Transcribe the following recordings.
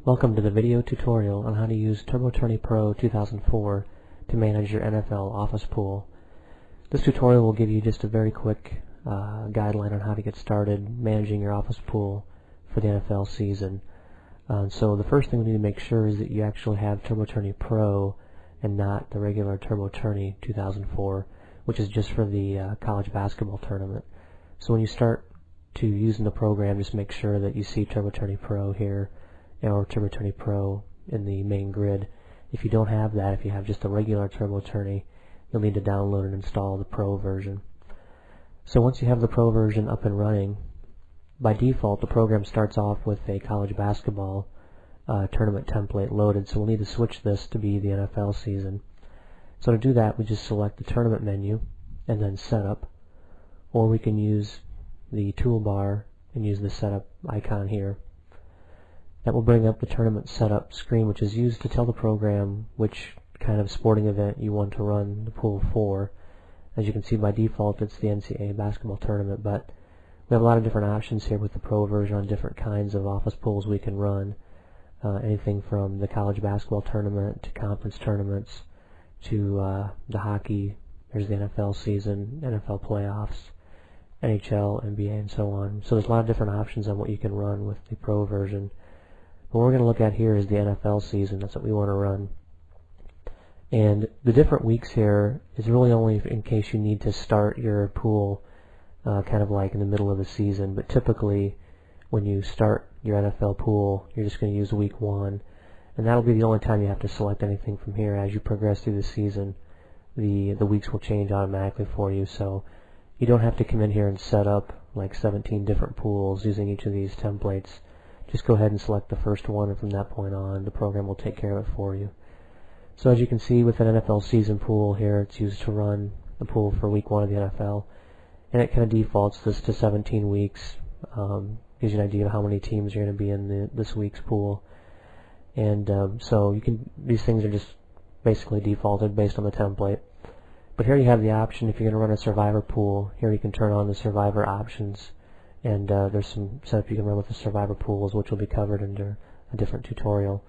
Welcome to the video tutorial on how to use Turbo Tourney Pro 2004 to manage your NFL office pool. This tutorial will give you just a very quick guideline on how to get started managing your office pool for the NFL season. So the first thing we need to make sure is that you actually have Turbo Tourney Pro and not the regular Turbo Tourney 2004, which is just for the college basketball tournament. So when you start to using the program, just make sure that you see Turbo Tourney Pro here or Turbo Tourney Pro in the main grid. If you don't have that, if you have just a regular Turbo Tourney, you'll need to download and install the Pro version. So once you have the Pro version up and running, by default the program starts off with a college basketball tournament template loaded, so we'll need to switch this to be the NFL season. So to do that, we just select the tournament menu and then setup, or we can use the toolbar and use the setup icon here. That will bring up the tournament setup screen, which is used to tell the program which kind of sporting event you want to run the pool for. As you can see, by default it's the NCAA basketball tournament, but we have a lot of different options here with the Pro version on different kinds of office pools we can run. Anything from the college basketball tournament to conference tournaments to the hockey. There's the NFL season, NFL playoffs, NHL, NBA, and so on. So there's a lot of different options on what you can run with the Pro version. What we're going to look at here is the NFL season. That's what we want to run. And the different weeks here is really only in case you need to start your pool kind of like in the middle of the season. But typically when you start your NFL pool, you're just going to use week 1. And that'll be the only time you have to select anything from here. As you progress through the season, the weeks will change automatically for you. So you don't have to come in here and set up like 17 different pools using each of these templates. Just go ahead and select the first one, and from that point on the program will take care of it for you. So as you can see with an NFL season pool here, it's used to run the pool for week 1 of the NFL, and it kind of defaults this to 17 weeks. Gives you an idea of how many teams are going to be in this week's pool. And so these things are just basically defaulted based on the template. But here you have the option, if you're going to run a survivor pool, here you can turn on the survivor options. And there's some setup you can run with the survivor pools, which will be covered under a different tutorial.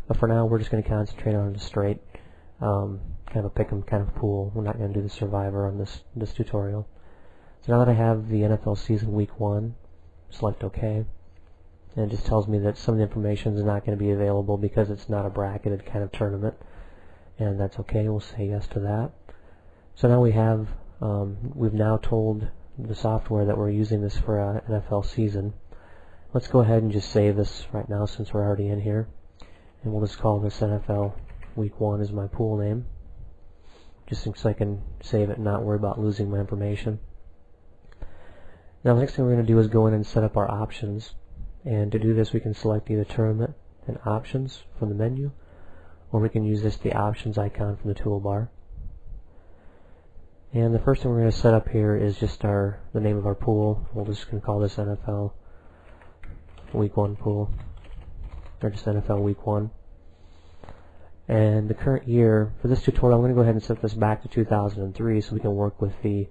But for now, we're just going to concentrate on a straight kind of a pick'em kind of pool. We're not going to do the survivor on this tutorial. So now that I have the NFL season week 1, select OK. And it just tells me that some of the information is not going to be available because it's not a bracketed kind of tournament. And that's okay. We'll say yes to that. So now we've now told the software that we're using this for an NFL season. Let's go ahead and just save this right now since we're already in here, and we'll just call this NFL Week 1 as my pool name, just so I can save it and not worry about losing my information. Now the next thing we're going to do is go in and set up our options, and to do this we can select either tournament and options from the menu, or we can use the options icon from the toolbar. And the first thing we're going to set up here is just the name of our pool. We're just going to call this NFL Week 1 pool, or just NFL Week 1. And the current year, for this tutorial, I'm going to go ahead and set this back to 2003 so we can work with the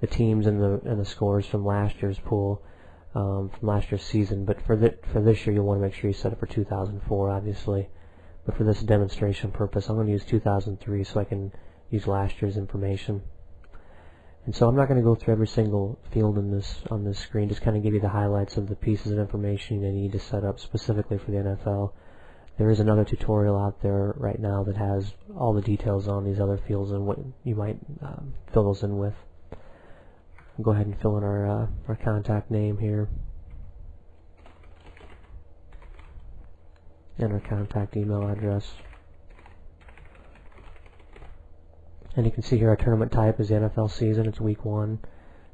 teams and the scores from last year's pool, from last year's season. But for this year, you'll want to make sure you set it for 2004, obviously. But for this demonstration purpose, I'm going to use 2003 so I can use last year's information. And so I'm not going to go through every single field on this screen, just kind of give you the highlights of the pieces of information you need to set up specifically for the NFL. There is another tutorial out there right now that has all the details on these other fields and what you might fill those in with. We'll go ahead and fill in our contact name here and our contact email address. And you can see here our tournament type is the NFL season. It's week 1.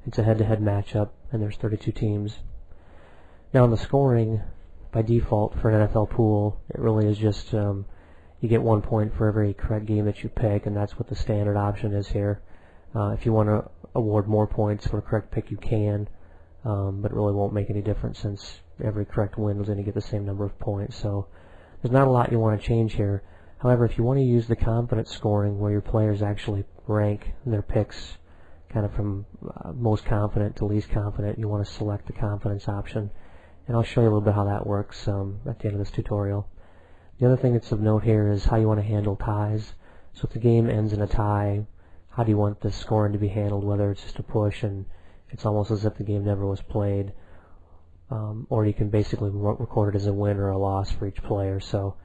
It's a head-to-head matchup, and there's 32 teams. Now in the scoring, by default for an NFL pool, it really is just you get 1 point for every correct game that you pick, and that's what the standard option is here. If you want to award more points for a correct pick, you can, but it really won't make any difference since every correct win is going to get the same number of points. So there's not a lot you want to change here. However, if you want to use the confidence scoring where your players actually rank their picks kind of from most confident to least confident, you want to select the confidence option. And I'll show you a little bit how that works at the end of this tutorial. The other thing that's of note here is how you want to handle ties. So if the game ends in a tie, how do you want the scoring to be handled, whether it's just a push and it's almost as if the game never was played, or you can basically record it as a win or a loss for each player. So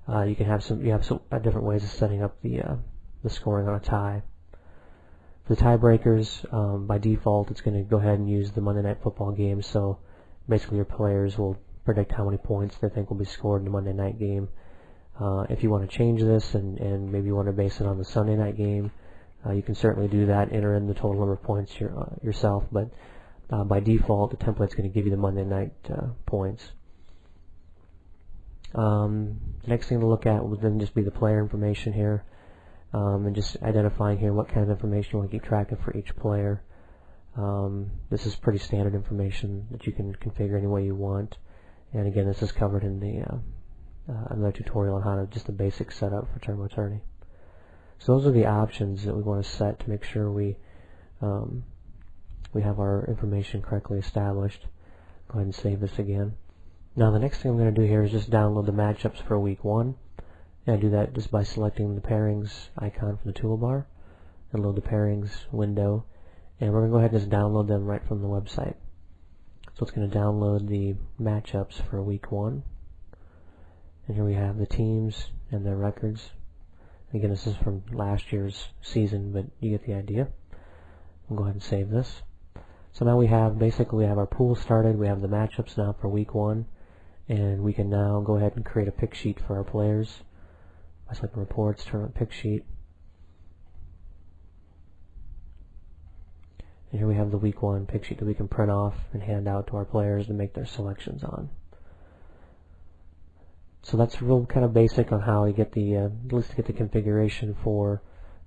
you can have some different ways of setting up the scoring on a tie. For the tiebreakers, by default, it's going to go ahead and use the Monday Night Football game. So basically, your players will predict how many points they think will be scored in the Monday night game. If you want to change this and maybe you want to base it on the Sunday night game, you can certainly do that. Enter in the total number of points yourself, but by default, the template's going to give you the Monday night points. The next thing to look at would then just be the player information here, and just identifying here what kind of information you want to keep track of for each player. This is pretty standard information that you can configure any way you want, and again, this is covered in the another tutorial on how to just the basic setup for Turbo Tourney. So those are the options that we want to set to make sure we have our information correctly established. Go ahead and save this again. Now the next thing I'm going to do here is just download the matchups for week 1. And I do that just by selecting the pairings icon from the toolbar and load the pairings window. And we're going to go ahead and just download them right from the website. So it's going to download the matchups for week 1. And here we have the teams and their records. Again, this is from last year's season, but you get the idea. We'll go ahead and save this. So now we have our pool started. We have the matchups now for week 1, and we can now go ahead and create a pick sheet for our players. By selecting reports, turn on pick sheet. And here we have the week 1 pick sheet that we can print off and hand out to our players to make their selections on. So that's real kind of basic on how you get the at least to get the configuration for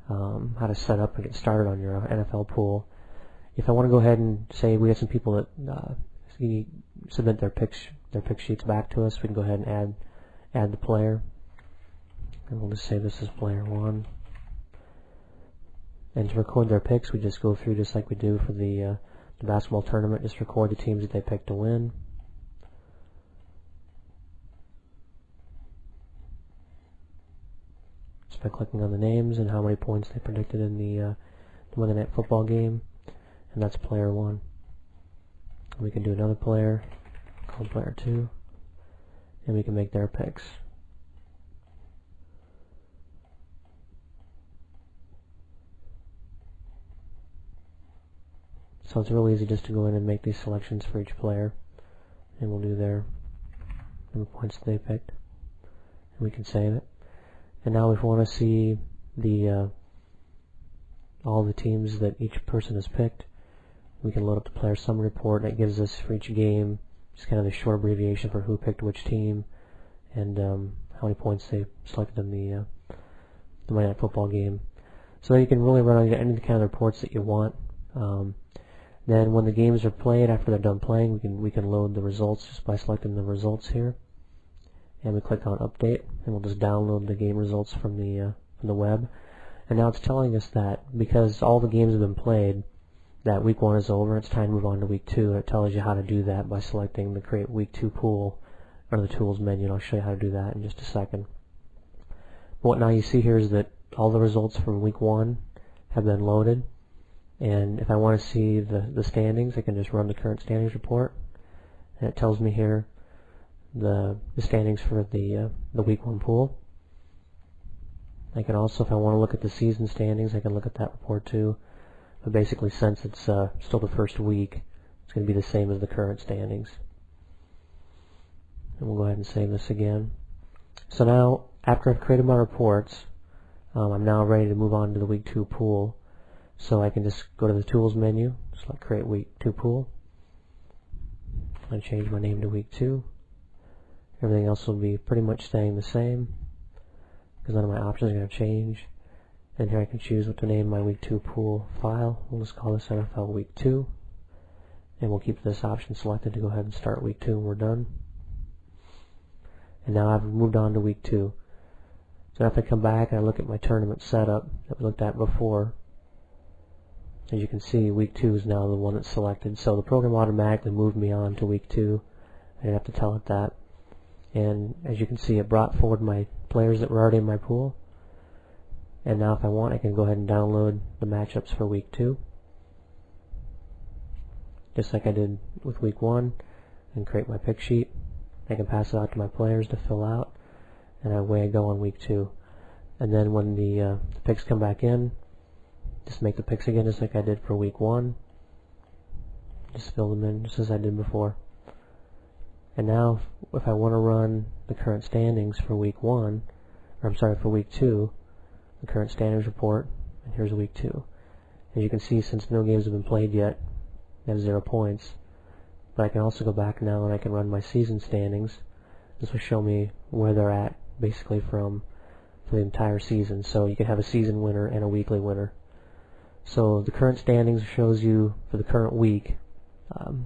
how to set up and get started on your NFL pool. If I want to go ahead and say we have some people that submit their pick sheets back to us, we can go ahead and add the player, and we'll just say this is player 1. And to record their picks, we just go through just like we do for the basketball tournament. Just record the teams that they picked to win. Just by clicking on the names and how many points they predicted in the Monday Night Football game, and that's player 1. And we can do another player called player 2, and we can make their picks. So it's real easy just to go in and make these selections for each player, and we'll do their number of points that they picked, and we can save it. And now if we want to see the all the teams that each person has picked, we can load up the player summary report, and it gives us for each game just kind of the short abbreviation for who picked which team and how many points they selected in the Monday Night Football game. So you can really run any kind of reports that you want. Then when the games are played, after they're done playing, we can load the results just by selecting the results here. And we click on update, and we'll just download the game results from the web. And now it's telling us that because all the games have been played, that week 1 is over. It's time to move on to week 2, and it tells you how to do that by selecting the Create Week 2 Pool under the Tools menu. And I'll show you how to do that in just a second. But what now you see here is that all the results from week 1 have been loaded. And if I want to see the standings, I can just run the current standings report, and it tells me here the standings for the week 1 pool. I can also, if I want to look at the season standings, I can look at that report too. But basically, since it's still the first week, it's going to be the same as the current standings. And we'll go ahead and save this again. So now, after I've created my reports, I'm now ready to move on to the week 2 pool. So I can just go to the Tools menu, select Create Week 2 Pool. I change my name to Week 2. Everything else will be pretty much staying the same because none of my options are going to change. And here I can choose what to name my Week 2 pool file. We'll just call this NFL Week 2. And we'll keep this option selected to go ahead and start Week 2 when we're done. And now I've moved on to Week 2. So now if I come back and I look at my tournament setup that we looked at before, as you can see, Week 2 is now the one that's selected. So the program automatically moved me on to Week 2. I didn't have to tell it that. and as you can see, it brought forward my players that were already in my pool. And now if I want, I can go ahead and download the matchups for week 2, just like I did with week 1, and create my pick sheet. I can pass it out to my players to fill out, and away I go on week 2. And then when the picks come back in, just make the picks again just like I did for week 1. Just fill them in just as I did before. And now if I want to run the current standings for week 1, or I'm sorry, for week 2, the current standings report, and here's week 2. As you can see, since no games have been played yet, I have 0 points. But I can also go back now and I can run my season standings. This will show me where they're at basically for the entire season. So you can have a season winner and a weekly winner. So the current standings shows you for the current week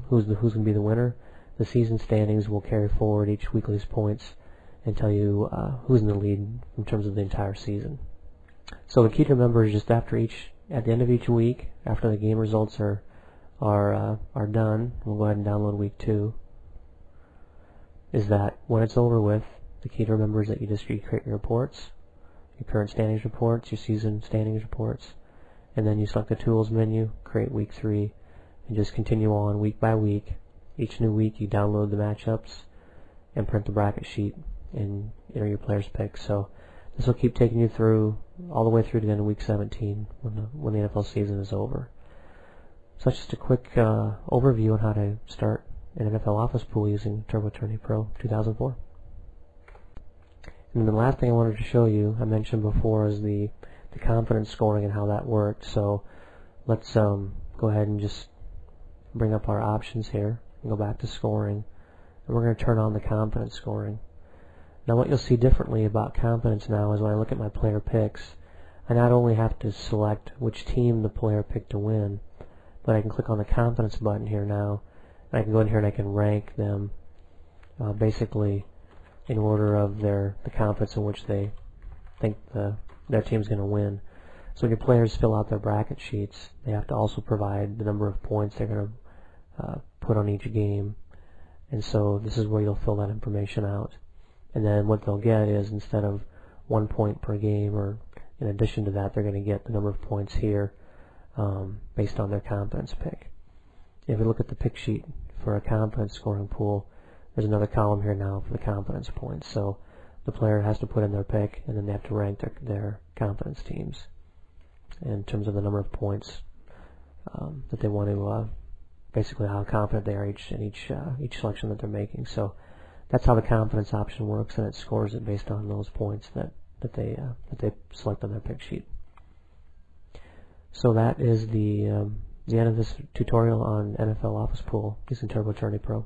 who's going to be the winner. The season standings will carry forward each weekly's points and tell you who's in the lead in terms of the entire season. So the key to remember is just at the end of each week, after the game results are done, we'll go ahead and download week 2, is that when it's over with, the key to remember is that you create your reports, your current standings reports, your season standings reports, and then you select the tools menu, create week 3, and just continue on week by week. Each new week you download the matchups and print the bracket sheet and enter your players' picks. So this will keep taking you through all the way through to the end of week 17 when the NFL season is over. So that's just a quick overview on how to start an NFL office pool using Turbo Tourney Pro 2004. And then the last thing I wanted to show you, I mentioned before, is the confidence scoring and how that worked. So let's go ahead and just bring up our options here and go back to scoring, and we're going to turn on the confidence scoring. Now what you'll see differently about confidence now is when I look at my player picks, I not only have to select which team the player picked to win, but I can click on the confidence button here now, and I can go in here and I can rank them basically in order of the confidence in which they think their team's going to win. So when your players fill out their bracket sheets, they have to also provide the number of points they're going to put on each game, and so this is where you'll fill that information out. And then what they'll get is, instead of 1 point per game, or in addition to that, they're going to get the number of points here based on their confidence pick. If we look at the pick sheet for a confidence scoring pool, there's another column here now for the confidence points. So the player has to put in their pick, and then they have to rank their confidence teams in terms of the number of points that they want to, basically how confident they are in each selection that they're making. So that's how the confidence option works, and it scores it based on those points that they select on their pick sheet. So that is the end of this tutorial on NFL Office Pool using Turbo Tourney Pro.